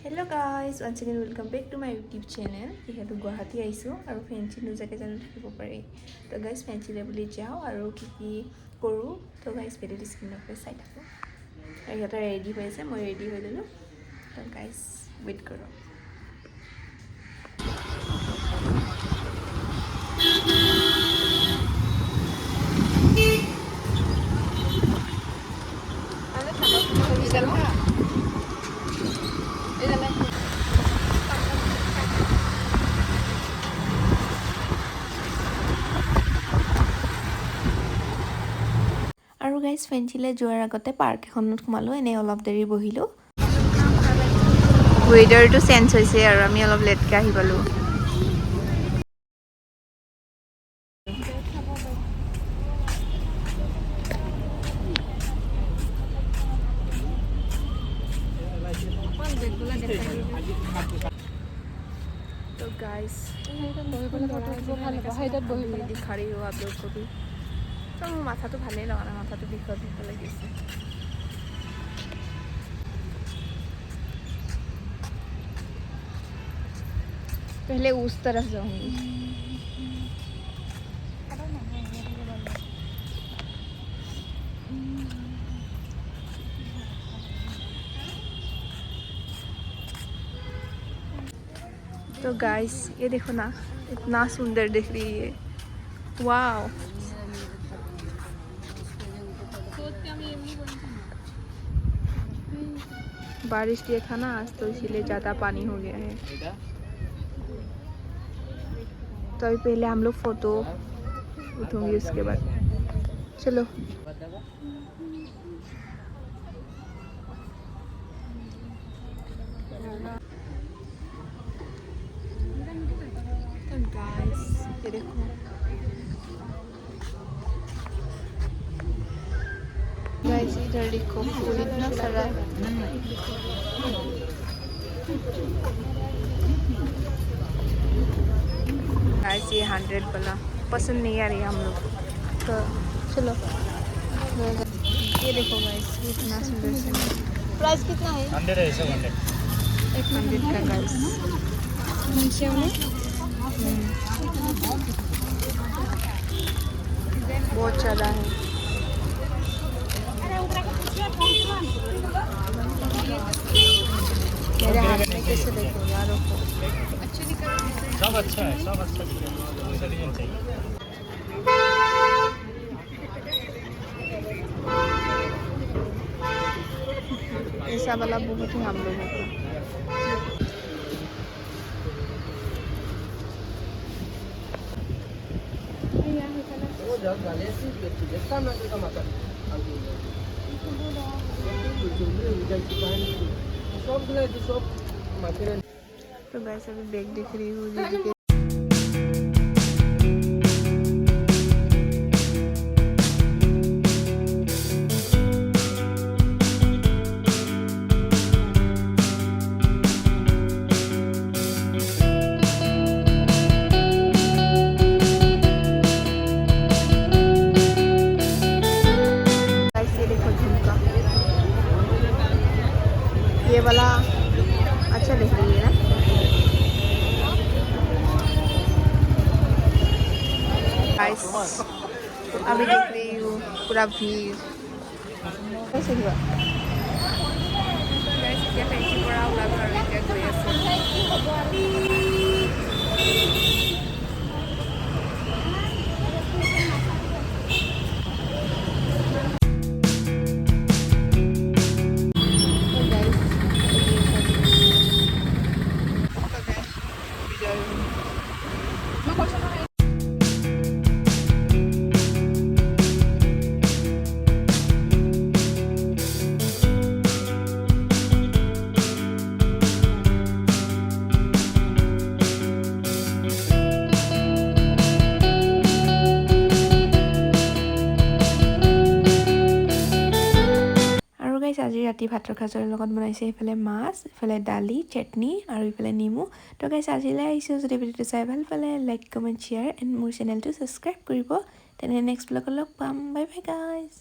Hello guys, once again welcome back to my YouTube channel. যিহেতু গুৱাহাটী আহিছোঁ আৰু fancy নোযোৱাকৈ জানো থাকিব পাৰি। তো গাইজ ফেঞ্চিলৈ বুলি যাওঁ আৰু কি কৰোঁ। তো গাইজ ভিডিঅ'টো স্ক্ৰীণত চাই থাকোঁ। আৰু সিহঁতে ৰেডি হৈ আছে, মই ৰেডি হৈ ল'লোঁ। তো গাইজ ৱেইট কৰোঁ। আৰু গাইজ ফেঞ্চিলৈ যোৱাৰ আগতে পাৰ্ক এখনত সোমালোঁ, এনেই অলপ দেৰি বহিলোঁ। ৱেডাৰটো চেঞ্জ হৈছে আৰু আমি অলপ লেটকৈ আহি পালোঁ। तो गाइस दिखा रही हो आप लोग को भी। तो माथा तो भाले लगा ना, माथा तो बिखर लगी से। पहले उस तरफ जाऊंगी। तो गाइस ये देखो ना, इतना सुंदर दिख रही है। वाओ, बारिश दिया था ना आज, तो इसीलिए ज़्यादा पानी हो गया है। तो अभी पहले हम लोग फ़ोटो उठाऊंगी, उसके बाद चलो। तो गाइस ये देखो, गाइस इधर देखो फूल इतना सारा। गाइस ये 100 वाला पसंद नहीं आ रही है हम लोग, तो चलो। ये देखो गाइस इतना सुंदर से। प्राइस कितना है? 100 है, सब 100। 100 का गाइस। बहुत ज़्यादा है। मेरे हाथ में कैसे देखो यार, सब अच्छा है, सब अच्छा डिजाइन चाहिए। ऐसा वाला बहुत है हम लोगों को। तो वैसे भी बैग दिख रही हूँ दीदी के। ये वाला अच्छा दिख रही है ना। गाइस अभी देख रही हूँ पूरा भीड़ कैसे हुआ। गाइस क्या फैंसी पड़ा हुआ घर में क्या कोई ऐसे। আজি ৰাতি ভাতৰ সাজৰ লগত বনাইছে ইফালে মাছ, ইফালে দালি, চাটনি আৰু ইফালে নেমু। তো গাইছ আজিলৈ আহিছোঁ, যদি ভিডিঅ'টো চাই ভাল পালে লাইক কমেণ্ট শ্বেয়াৰ এণ্ড মোৰ চেনেলটো ছাবস্ক্ৰাইব কৰিব। তেনে নেক্সট ব্লগত লগ পাম। বাই বাই গাইছ।